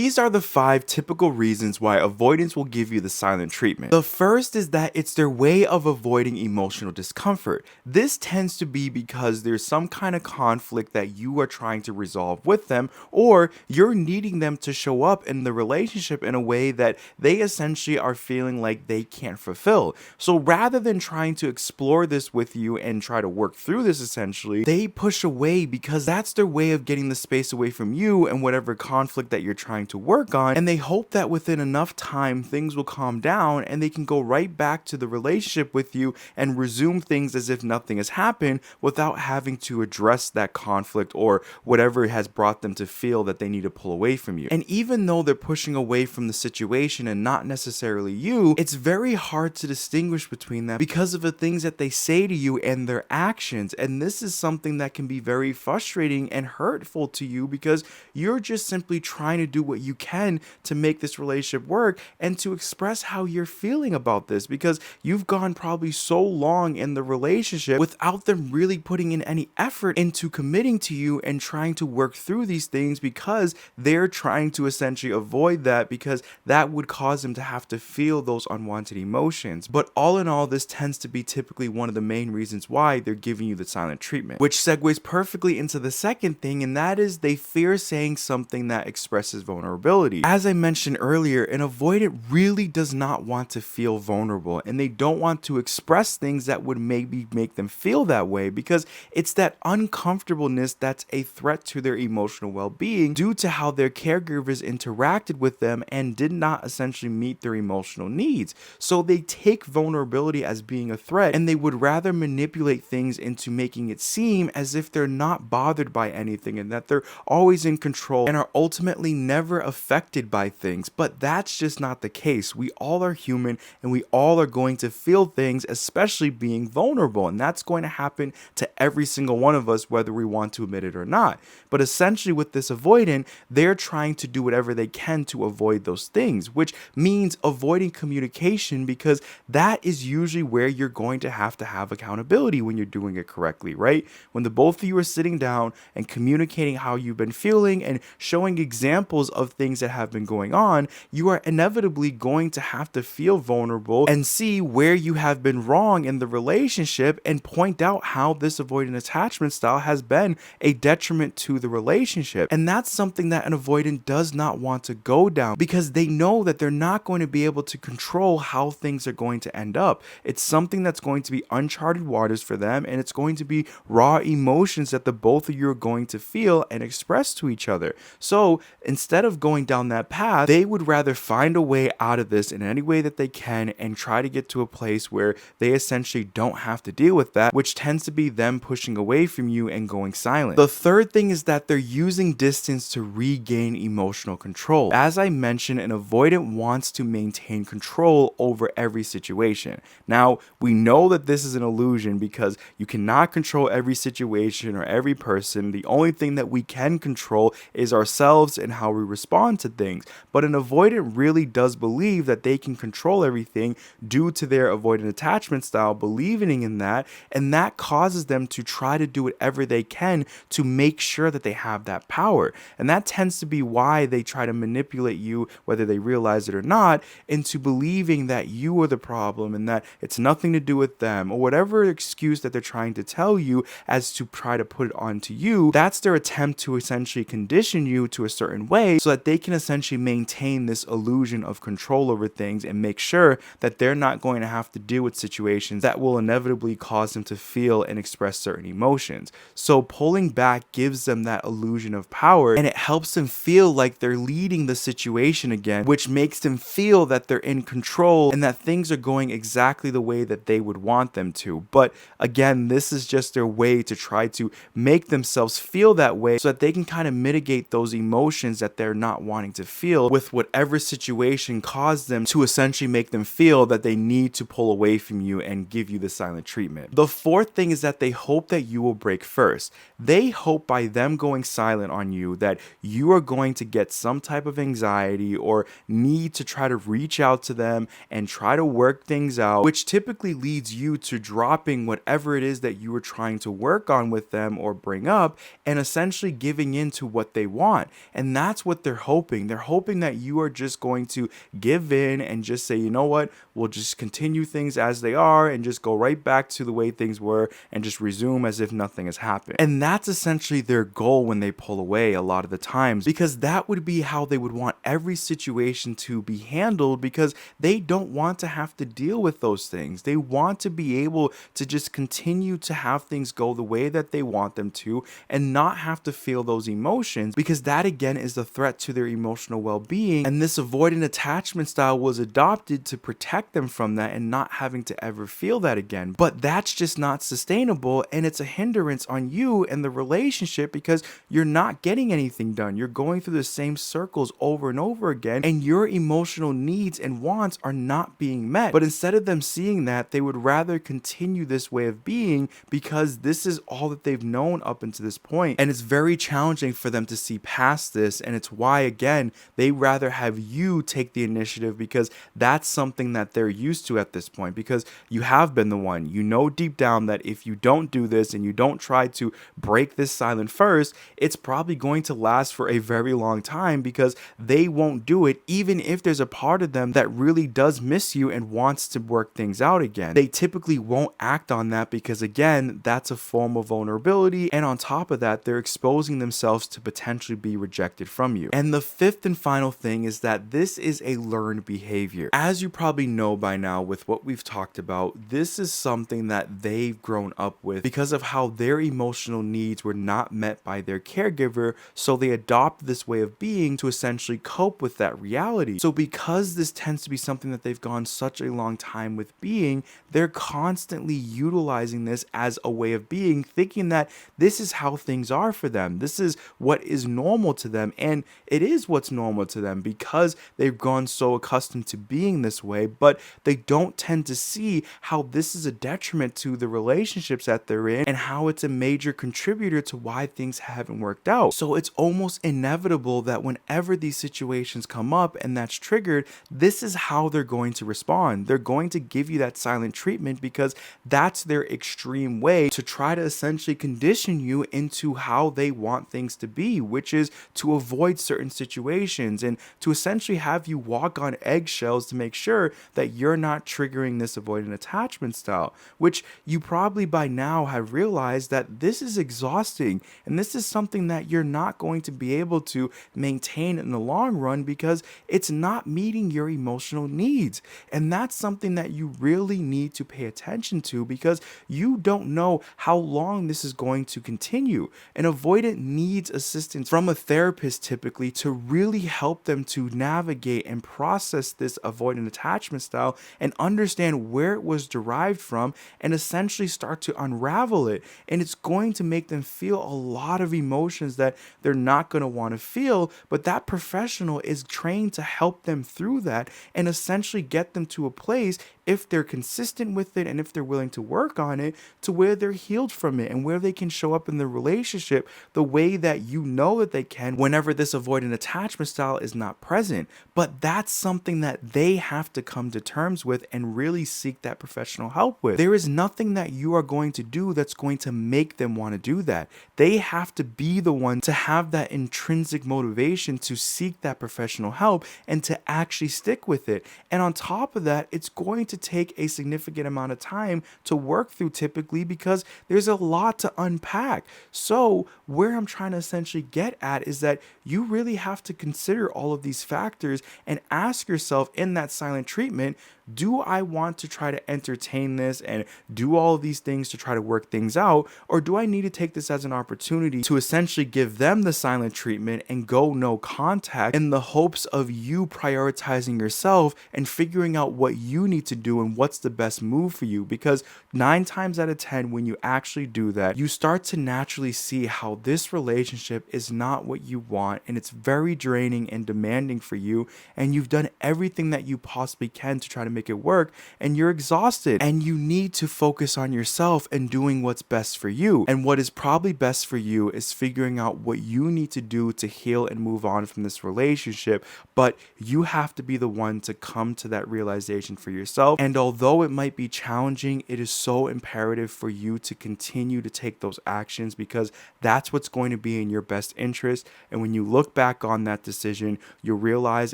these are the 5 typical reasons why avoidance will give you the silent treatment. The first is that it's their way of avoiding emotional discomfort. This tends to be because there's some kind of conflict that you are trying to resolve with them, or you're needing them to show up in the relationship in a way that they essentially are feeling like they can't fulfill. So rather than trying to explore this with you and try to work through this, essentially, they push away because that's their way of getting the space away from you and whatever conflict that you're trying to work on. And they hope that within enough time, things will calm down and they can go right back to the relationship with you and resume things as if nothing has happened without having to address that conflict or whatever has brought them to feel that they need to pull away from you. And even though they're pushing away from the situation and not necessarily you, it's very hard to distinguish between them because of the things that they say to you and their actions. And this is something that can be very frustrating and hurtful to you because you're just simply trying to do what you can to make this relationship work and to express how you're feeling about this, because you've gone probably so long in the relationship without them really putting in any effort into committing to you and trying to work through these things, because they're trying to essentially avoid that, because that would cause them to have to feel those unwanted emotions. But all in all, this tends to be typically one of the main reasons why they're giving you the silent treatment, which segues perfectly into the second thing, and that is they fear saying something that expresses vulnerability. As I mentioned earlier, an avoidant really does not want to feel vulnerable, and they don't want to express things that would maybe make them feel that way, because it's that uncomfortableness that's a threat to their emotional well-being due to how their caregivers interacted with them and did not essentially meet their emotional needs. So they take vulnerability as being a threat, and they would rather manipulate things into making it seem as if they're not bothered by anything and that they're always in control and are ultimately never affected by things. But that's just not the case. We all are human and we all are going to feel things, especially being vulnerable, and that's going to happen to every single one of us, whether we want to admit it or not. But essentially with this avoidant, they're trying to do whatever they can to avoid those things, which means avoiding communication, because that is usually where you're going to have accountability when you're doing it correctly, right? When the both of you are sitting down and communicating how you've been feeling and showing examples of things that have been going on, you are inevitably going to have to feel vulnerable and see where you have been wrong in the relationship and point out how this avoidant attachment style has been a detriment to the relationship. And that's something that an avoidant does not want to go down, because they know that they're not going to be able to control how things are going to end up. It's something that's going to be uncharted waters for them, and it's going to be raw emotions that the both of you are going to feel and express to each other. So instead of going down that path, they would rather find a way out of this in any way that they can and try to get to a place where they essentially don't have to deal with that, which tends to be them pushing away from you and going silent. The third thing is that they're using distance to regain emotional control. As I mentioned, an avoidant wants to maintain control over every situation. Now, we know that this is an illusion because you cannot control every situation or every person. The only thing that we can control is ourselves and how we respond to things. But an avoidant really does believe that they can control everything due to their avoidant attachment style, believing in that, and that causes them to try to do whatever they can to make sure that they have that power. And that tends to be why they try to manipulate you, whether they realize it or not, into believing that you are the problem and that it's nothing to do with them, or whatever excuse that they're trying to tell you as to try to put it onto you. That's their attempt to essentially condition you to a certain way so that they can essentially maintain this illusion of control over things and make sure that they're not going to have to deal with situations that will inevitably cause them to feel and express certain emotions. So pulling back gives them that illusion of power, and it helps them feel like they're leading the situation again, which makes them feel that they're in control and that things are going exactly the way that they would want them to. But again, this is just their way to try to make themselves feel that way so that they can kind of mitigate those emotions that they're not wanting to feel with whatever situation caused them to essentially make them feel that they need to pull away from you and give you the silent treatment. The fourth thing is that they hope that you will break first. They hope by them going silent on you that you are going to get some type of anxiety or need to try to reach out to them and try to work things out, which typically leads you to dropping whatever it is that you were trying to work on with them or bring up and essentially giving in to what they want. And that's what they're hoping. They're hoping that you are just going to give in and just say, you know what, we'll just continue things as they are and just go right back to the way things were and just resume as if nothing has happened. And that's essentially their goal when they pull away a lot of the times, because that would be how they would want every situation to be handled, because they don't want to have to deal with those things. They want to be able to just continue to have things go the way that they want them to and not have to feel those emotions, because that again is a threat to their emotional well-being. And this avoidant attachment style was adopted to protect them from that and not having to ever feel that again. But that's just not sustainable, and it's a hindrance on you and the relationship, because you're not getting anything done. You're going through the same circles over and over again, and your emotional needs and wants are not being met. But instead of them seeing that, they would rather continue this way of being, because this is all that they've known up until this point. And it's very challenging for them to see past this, and it's why again they rather have you take the initiative, because that's something that they're used to at this point, because you have been the one. You know deep down that if you don't do this and you don't try to break this silence first, it's probably going to last for a very long time, because they won't do it even if there's a part of them that really does miss you and wants to work things out again. They typically won't act on that, because again, that's a form of vulnerability, and on top of that, they're exposing themselves to potentially be rejected from you. And the fifth and final thing is that this is a learned behavior. As you probably know by now with what we've talked about, this is something that they've grown up with because of how their emotional needs were not met by their caregiver, so they adopt this way of being to essentially cope with that reality. So because this tends to be something that they've gone such a long time with being, they're constantly utilizing this as a way of being, thinking that this is how things are for them. This is what is normal to them, and it is what's normal to them because they've gone so accustomed to being this way, but they don't tend to see how this is a detriment to the relationships that they're in and how it's a major contributor to why things haven't worked out. So it's almost inevitable that whenever these situations come up and that's triggered, this is how they're going to respond. They're going to give you that silent treatment, because that's their extreme way to try to essentially condition you into how they want things to be, which is to avoid certain situations and to essentially have you walk on eggshells to make sure that you're not triggering this avoidant attachment style, which you probably by now have realized that this is exhausting, and this is something that you're not going to be able to maintain in the long run, because it's not meeting your emotional needs. And that's something that you really need to pay attention to, because you don't know how long this is going to continue. An avoidant needs assistance from a therapist typically to really help them to navigate and process this avoidant attachment style and understand where it was derived from and essentially start to unravel it. And it's going to make them feel a lot of emotions that they're not going to want to feel, but that professional is trained to help them through that and essentially get them to a place, if they're consistent with it and if they're willing to work on it, to where they're healed from it and where they can show up in the relationship the way that you know that they can whenever this avoidant attachment style is not present. But that's something that they have to come to terms with and really seek that professional help with. There is nothing that you are going to do that's going to make them want to do that. They have to be the one to have that intrinsic motivation to seek that professional help and to actually stick with it. And on top of that, it's going to take a significant amount of time to work through typically, because there's a lot to unpack. So where I'm trying to essentially get at is that you really have to consider all of these factors and ask yourself in that silent treatment, do I want to try to entertain this and do all of these things to try to work things out? Or do I need to take this as an opportunity to essentially give them the silent treatment and go no contact in the hopes of you prioritizing yourself and figuring out what you need to do and what's the best move for you? Because 9 times out of 10, when you actually do that, you start to naturally see how this relationship is not what you want, and it's very draining and demanding for you, and you've done everything that you possibly can to try to make it work, and you're exhausted, and you need to focus on yourself and doing what's best for you. And what is probably best for you is figuring out what you need to do to heal and move on from this relationship, but you have to be the one to come to that realization for yourself. And although it might be challenging, it is so imperative for you to continue to take those actions, because that's what's going to be in your best interest. And when you look back on that decision, you'll realize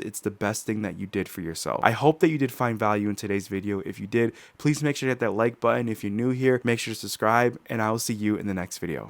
it's the best thing that you did for yourself. I hope that you did find value in today's video. If you did, please make sure to hit that like button. If you're new here, make sure to subscribe, and I will see you in the next video.